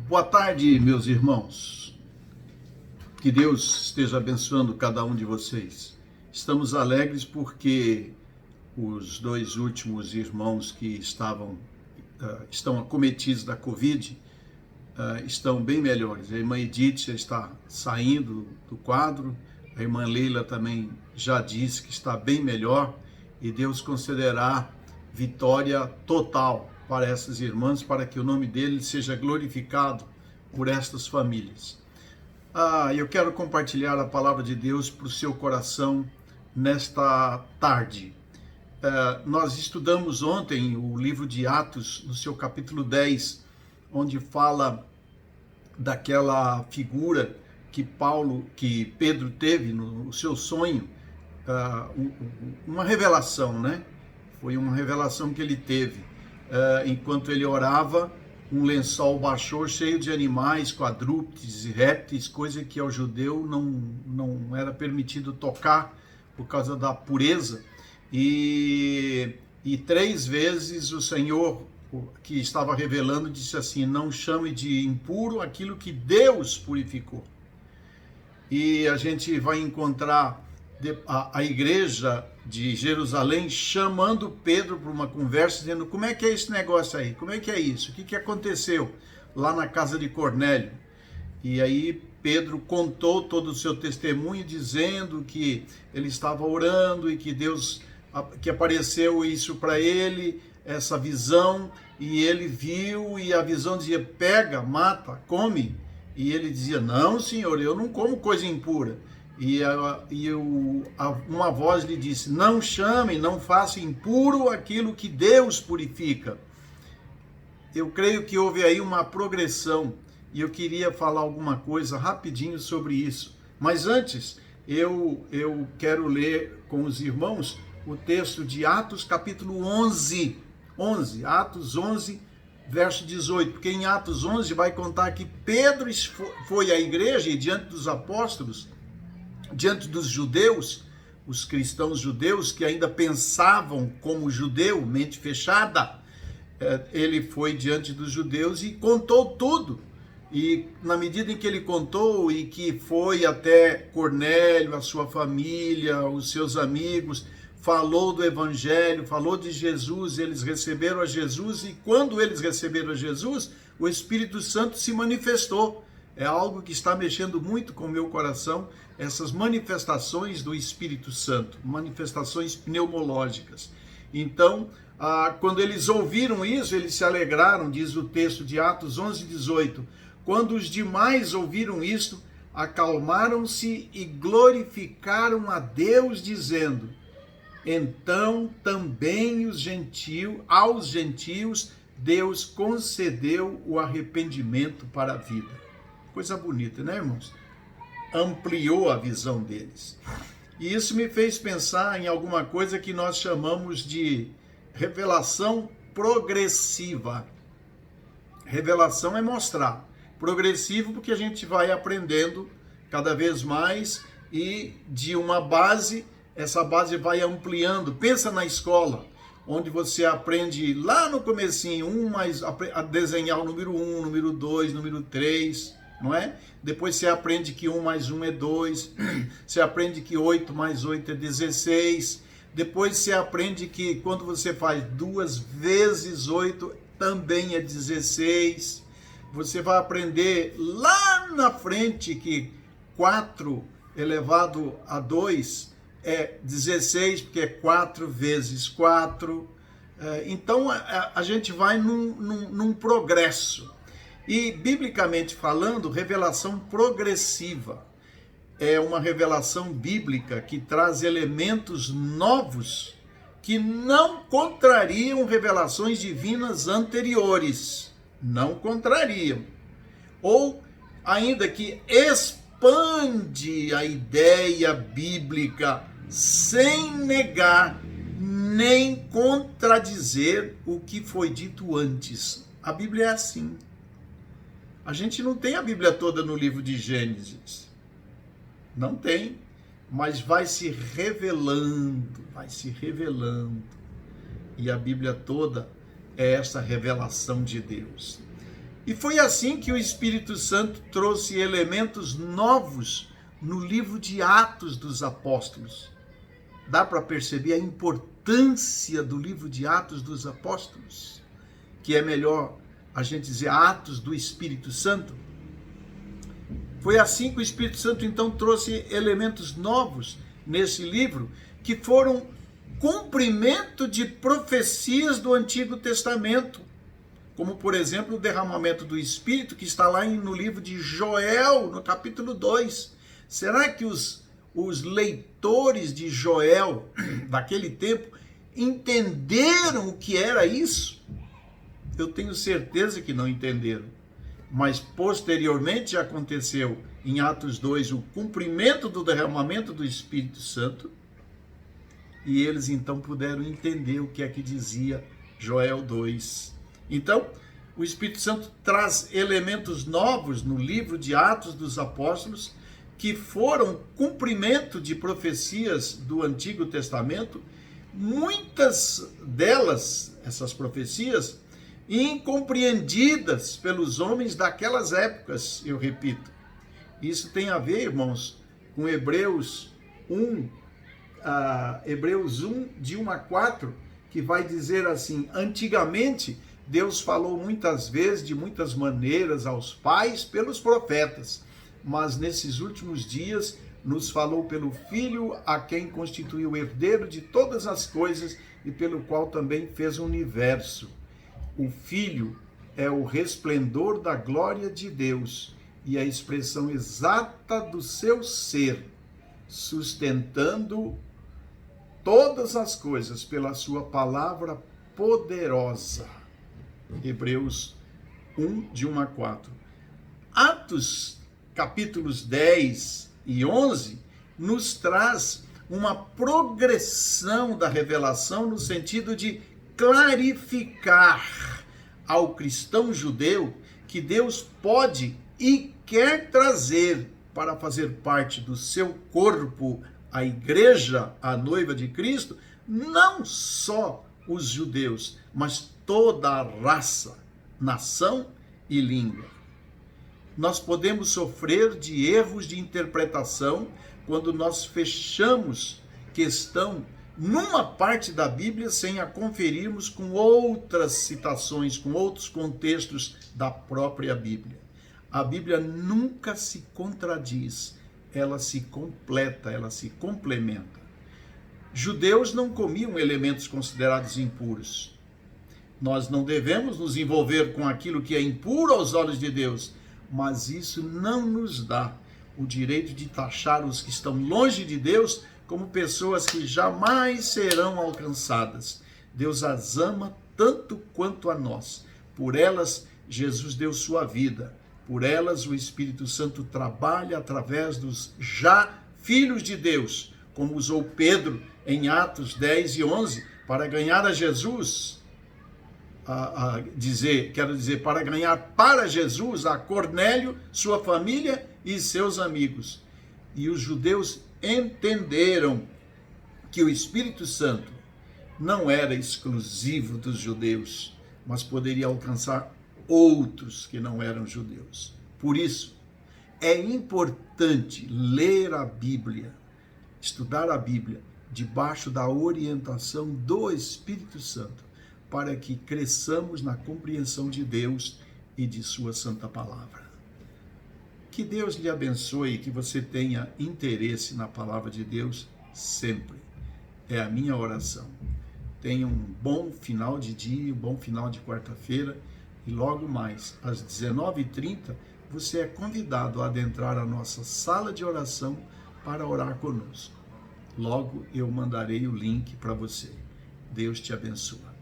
Boa tarde, meus irmãos. Que Deus esteja abençoando cada um de vocês. Estamos alegres porque os dois últimos irmãos que estão acometidos da Covid estão bem melhores. A irmã Edith já está saindo do quadro, a irmã Leila também já disse que está bem melhor e Deus concederá vitória total para essas irmãs, para que o nome dele seja glorificado por estas famílias. Eu quero compartilhar a palavra de Deus para o seu coração nesta tarde. Nós estudamos ontem o livro de Atos, no seu capítulo 10, onde fala daquela figura que Pedro teve no seu sonho, uma revelação, né? Foi uma revelação que ele teve. Enquanto ele orava, um lençol baixou cheio de animais, quadrúpedes e répteis, coisa que ao judeu não era permitido tocar por causa da pureza. E 3 vezes o Senhor, que estava revelando, disse assim: não chame de impuro aquilo que Deus purificou. E a gente vai encontrar a igreja de Jerusalém chamando Pedro para uma conversa, dizendo: como é que é esse negócio aí? Como é que é isso? O que aconteceu lá na casa de Cornélio? E aí Pedro contou todo o seu testemunho, dizendo que ele estava orando e que Deus, que apareceu isso para ele, essa visão, e ele viu, e a visão dizia: pega, mata, come. E ele dizia: não, senhor, eu não como coisa impura. Uma voz lhe disse: não chame, não faça impuro aquilo que Deus purifica. Eu creio que houve aí uma progressão, e eu queria falar alguma coisa rapidinho sobre isso. Mas antes, eu quero ler com os irmãos o texto de Atos capítulo 11, Atos 11, verso 18, porque em Atos 11 vai contar que Pedro foi à igreja e diante dos apóstolos, diante dos judeus, os cristãos judeus que ainda pensavam como judeu, mente fechada, ele foi diante dos judeus e contou tudo. E na medida em que ele contou e que foi até Cornélio, a sua família, os seus amigos, falou do evangelho, falou de Jesus, eles receberam a Jesus, e quando eles receberam a Jesus, o Espírito Santo se manifestou. É algo que está mexendo muito com o meu coração, essas manifestações do Espírito Santo, manifestações pneumológicas. Então, quando eles ouviram isso, eles se alegraram, diz o texto de Atos 11, 18. Quando os demais ouviram isto, acalmaram-se e glorificaram a Deus, dizendo: então também aos gentios Deus concedeu o arrependimento para a vida. Coisa bonita, né, irmãos? Ampliou a visão deles. E isso me fez pensar em alguma coisa que nós chamamos de revelação progressiva. Revelação é mostrar. Progressivo porque a gente vai aprendendo cada vez mais e de uma base, essa base vai ampliando. Pensa na escola, onde você aprende lá no comecinho a desenhar o número 1, número 2, número 3, não é? Depois você aprende que 1 mais 1 é 2, você aprende que 8 mais 8 é 16, depois você aprende que quando você faz 2 vezes 8 também é 16, você vai aprender lá na frente que 4 elevado a 2 é 16, porque é 4 vezes 4. Então a gente vai num progresso. E, biblicamente falando, revelação progressiva é uma revelação bíblica que traz elementos novos que não contrariam revelações divinas anteriores. Não contrariam. Ou ainda que expande a ideia bíblica sem negar nem contradizer o que foi dito antes. A Bíblia é assim. A gente não tem a Bíblia toda no livro de Gênesis. Não tem. Mas vai se revelando, vai se revelando. E a Bíblia toda é essa revelação de Deus. E foi assim que o Espírito Santo trouxe elementos novos no livro de Atos dos Apóstolos. Dá para perceber a importância do livro de Atos dos Apóstolos, que é melhor a gente dizer Atos do Espírito Santo. Foi assim que o Espírito Santo então trouxe elementos novos nesse livro, que foram cumprimento de profecias do Antigo Testamento, como por exemplo o derramamento do Espírito, que está lá no livro de Joel, no capítulo 2. Será que os leitores de Joel daquele tempo entenderam o que era isso? Eu tenho certeza que não entenderam. Mas posteriormente aconteceu em Atos 2 o cumprimento do derramamento do Espírito Santo, e eles então puderam entender o que é que dizia Joel 2. Então, o Espírito Santo traz elementos novos no livro de Atos dos Apóstolos, que foram cumprimento de profecias do Antigo Testamento, muitas delas, essas profecias, incompreendidas pelos homens daquelas épocas, eu repito. Isso tem a ver, irmãos, com Hebreus 1, de 1 a 4, que vai dizer assim: antigamente Deus falou muitas vezes, de muitas maneiras, aos pais pelos profetas, mas nesses últimos dias nos falou pelo Filho, a quem constituiu o herdeiro de todas as coisas e pelo qual também fez o universo. O Filho é o resplendor da glória de Deus e a expressão exata do seu ser, sustentando todas as coisas pela sua palavra poderosa. Hebreus 1, de 1 a 4. Atos, capítulos 10 e 11, nos traz uma progressão da revelação no sentido de clarificar ao cristão judeu que Deus pode e quer trazer para fazer parte do seu corpo, a igreja, a noiva de Cristo, não só os judeus, mas toda a raça, nação e língua. Nós podemos sofrer de erros de interpretação quando nós fechamos questão numa parte da Bíblia sem a conferirmos com outras citações, com outros contextos da própria Bíblia. A Bíblia nunca se contradiz, ela se completa, ela se complementa. Judeus não comiam elementos considerados impuros. Nós não devemos nos envolver com aquilo que é impuro aos olhos de Deus, mas isso não nos dá o direito de taxar os que estão longe de Deus como pessoas que jamais serão alcançadas. Deus as ama tanto quanto a nós. Por elas, Jesus deu sua vida. Por elas, o Espírito Santo trabalha através dos já filhos de Deus, como usou Pedro em Atos 10 e 11, para ganhar a Jesus, quero dizer, para ganhar para Jesus a Cornélio, sua família e seus amigos. E os judeus entenderam que o Espírito Santo não era exclusivo dos judeus, mas poderia alcançar outros que não eram judeus. Por isso, é importante ler a Bíblia, estudar a Bíblia, debaixo da orientação do Espírito Santo, para que cresçamos na compreensão de Deus e de sua santa palavra. Que Deus lhe abençoe e que você tenha interesse na palavra de Deus sempre. É a minha oração. Tenha um bom final de dia, um bom final de quarta-feira, e logo mais, às 19h30, você é convidado a adentrar a nossa sala de oração para orar conosco. Logo eu mandarei o link para você. Deus te abençoe.